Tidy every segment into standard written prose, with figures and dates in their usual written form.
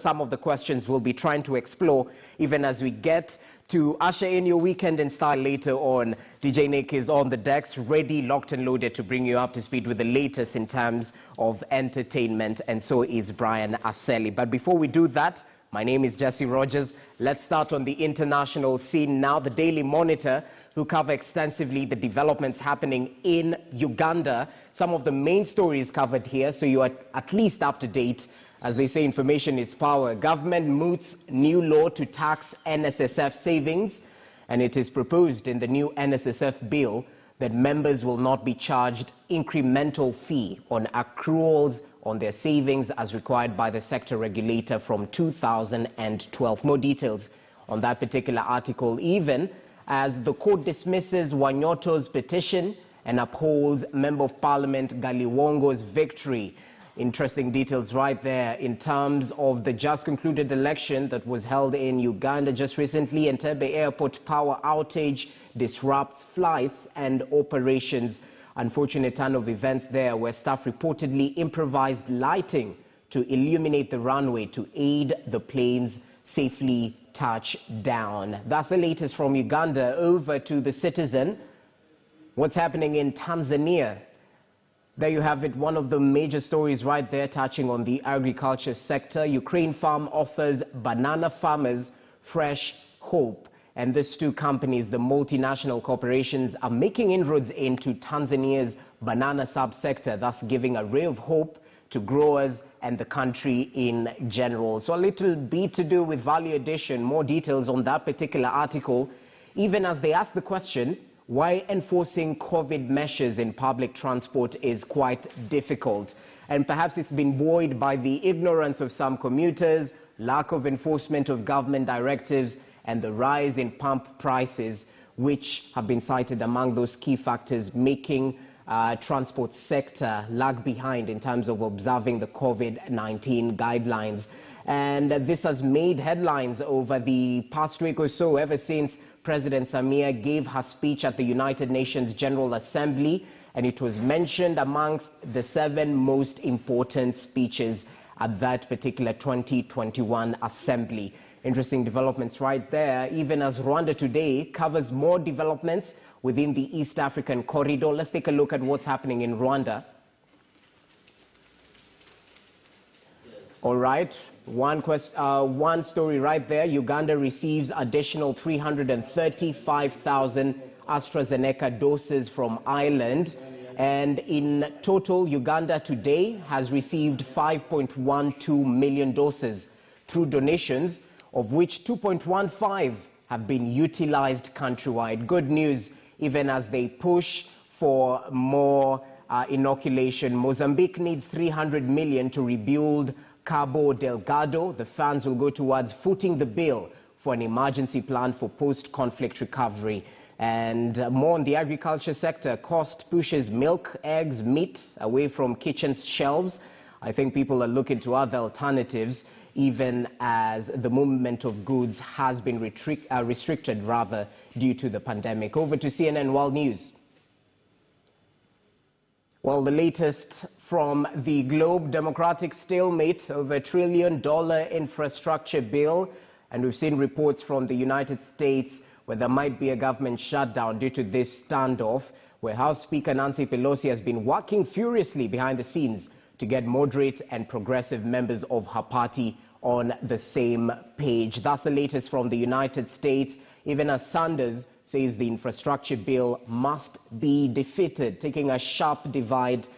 some of the questions we'll be trying to explore even as we get to usher in your weekend in style later on. DJ Nick is on the decks, ready, locked and loaded to bring you up to speed with the latest in terms of entertainment, and so is Brian Aseli. But before we do that, my name is Jesse Rogers. Let's start on the international scene now. The Daily Monitor, who cover extensively the developments happening in Uganda. Some of the main stories covered here, so you are at least up to date. As they say, information is power. Government moots new law to tax NSSF savings, and it is proposed in the new NSSF bill that members will not be charged incremental fee on accruals on their savings as required by the sector regulator from 2012. More details on that particular article, even as the court dismisses Wanyoto's petition and upholds Member of Parliament Galiwongo's victory. Interesting details right there in terms of the just concluded election that was held in Uganda just recently. Entebbe Airport power outage disrupts flights and operations. Unfortunate turn of events there, where staff reportedly improvised lighting to illuminate the runway to aid the planes safely touch down. That's the latest from Uganda. Over to the Citizen. What's happening in Tanzania? There you have it, one of the major stories right there touching on the agriculture sector. Ukraine farm offers banana farmers fresh hope. And these two companies, the multinational corporations, are making inroads into Tanzania's banana subsector, thus giving a ray of hope to growers and the country in general. So a little bit to do with value addition. More details on that particular article, even as they ask the question, why enforcing COVID measures in public transport is quite difficult. And perhaps it's been buoyed by the ignorance of some commuters, lack of enforcement of government directives, and the rise in pump prices, which have been cited among those key factors making transport sector lag behind in terms of observing the COVID-19 guidelines. And this has made headlines over the past week or so, ever since President Samia gave her speech at the United Nations General Assembly, and it was mentioned amongst the 7 most important speeches at that particular 2021 Assembly. Interesting developments right there, even as Rwanda Today covers more developments within the East African corridor. Let's take a look at what's happening in Rwanda. All right. One story right there. Uganda receives additional 335,000 AstraZeneca doses from Ireland. And in total, Uganda today has received 5.12 million doses through donations, of which 2.15 have been utilized countrywide. Good news, even as they push for more inoculation. Mozambique needs 300 million to rebuild Cabo Delgado. The funds will go towards footing the bill for an emergency plan for post-conflict recovery. And more on the agriculture sector. Cost pushes milk, eggs, meat away from kitchen shelves. I think people are looking to other alternatives, even as the movement of goods has been restricted due to the pandemic. Over to CNN World News. Well, the latest from the Globe, Democratic stalemate over $1 trillion infrastructure bill. And we've seen reports from the United States where there might be a government shutdown due to this standoff, where House Speaker Nancy Pelosi has been working furiously behind the scenes to get moderate and progressive members of her party on the same page. That's the latest from the United States, even as Sanders says the infrastructure bill must be defeated, taking a sharp divide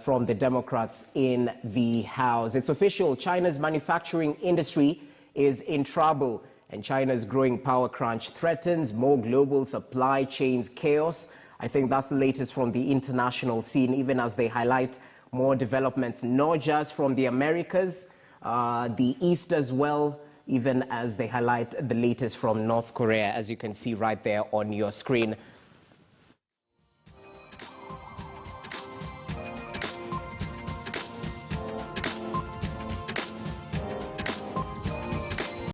from the Democrats in the House. It's official, China's manufacturing industry is in trouble, and China's growing power crunch threatens more global supply chains chaos. I think that's the latest from the international scene, even as they highlight more developments, not just from the Americas, the East as well, even as they highlight the latest from North Korea, as you can see right there on your screen.